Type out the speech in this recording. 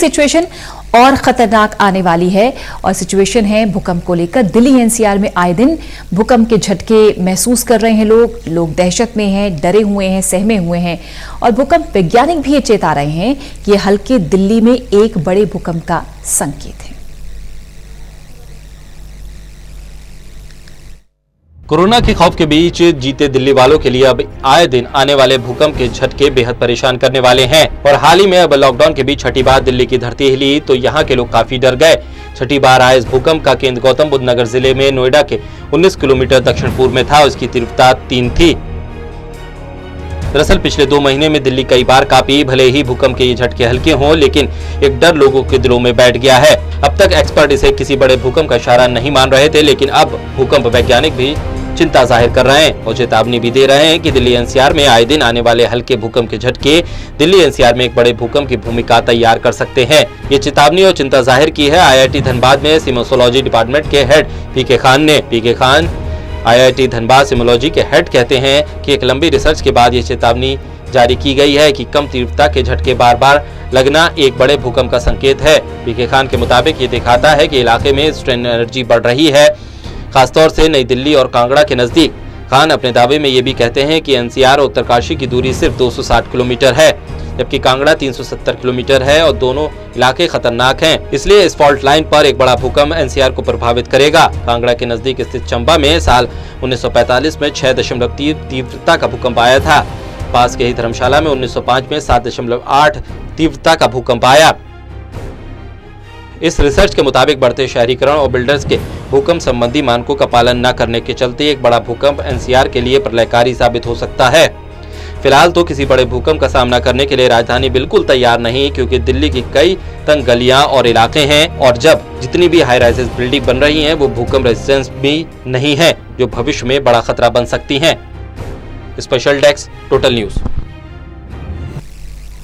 Situation और खतरनाक आने वाली है। और सिचुएशन है भूकंप को लेकर। दिल्ली एनसीआर में आए दिन भूकंप के झटके महसूस कर रहे हैं लोग दहशत में हैं, डरे हुए हैं, सहमे हुए हैं। और भूकंप वैज्ञानिक भी ये चेता रहे हैं कि यह हल्के दिल्ली में एक बड़े भूकंप का संकेत है। कोरोना के खौफ के बीच जीते दिल्ली वालों के लिए अब आए दिन आने वाले भूकंप के झटके बेहद परेशान करने वाले हैं। और हाल ही में अब लॉकडाउन के बीच छठी बार दिल्ली की धरती हिली तो यहाँ के लोग काफी डर गए। छठी बार आए इस भूकंप का केंद्र गौतम बुद्ध नगर जिले में नोएडा के 19 किलोमीटर दक्षिण पूर्व में था। उसकी तीव्रता 3 थी। दरअसल पिछले 2 महीने में दिल्ली कई बार कांपी। भले ही भूकंप के ये झटके हल्के हों, लेकिन एक डर लोगों के दिलों में बैठ गया है। अब तक एक्सपर्ट इसे किसी बड़े भूकंप का इशारा नहीं मान रहे थे, लेकिन अब भूकंप वैज्ञानिक भी चिंता जाहिर कर रहे हैं और चेतावनी भी दे रहे हैं कि दिल्ली एनसीआर में आए दिन आने वाले हल्के भूकंप के झटके दिल्ली एनसीआर में एक बड़े भूकंप की भूमिका तैयार कर सकते हैं। ये चेतावनी और चिंता जाहिर की है आईआईटी धनबाद में सिस्मोलॉजी डिपार्टमेंट के हेड पीके खान ने। पीके खान आईआईटी धनबाद सिस्मोलॉजी के हेड कहते हैं कि एक लंबी रिसर्च के बाद ये चेतावनी जारी की गई है कि कम तीव्रता के झटके बार बार लगना एक बड़े भूकंप का संकेत है। पीके खान के मुताबिक ये दिखाता है कि इलाके में स्ट्रेन एनर्जी बढ़ रही है, खासतौर से नई दिल्ली और कांगड़ा के नजदीक। खान अपने दावे में ये भी कहते हैं कि एनसीआर और उत्तरकाशी की दूरी सिर्फ 260 किलोमीटर है, जबकि कांगड़ा 370 किलोमीटर है और दोनों इलाके खतरनाक हैं। इसलिए इस फॉल्ट लाइन पर एक बड़ा भूकंप एनसीआर को प्रभावित करेगा। कांगड़ा के नजदीक स्थित चंबा में साल 1945 में 6.3 तीव्रता का भूकंप आया था। पास के ही धर्मशाला में 1905 में 7.8 तीव्रता का भूकंप आया। इस रिसर्च के मुताबिक बढ़ते शहरीकरण और बिल्डर्स के भूकंप संबंधी मानकों का पालन न करने के चलते एक बड़ा भूकंप एनसीआर के लिए प्रलयकारी साबित हो सकता है। फिलहाल तो किसी बड़े भूकंप का सामना करने के लिए राजधानी बिल्कुल तैयार नहीं, क्योंकि दिल्ली की कई तंग गलियां और इलाके हैं और जब जितनी भी हाई राइजेस बिल्डिंग बन रही हैं वो भूकंप रेजिस्टेंस भी नहीं है, जो भविष्य में बड़ा खतरा बन सकती हैं। Special desk, total news.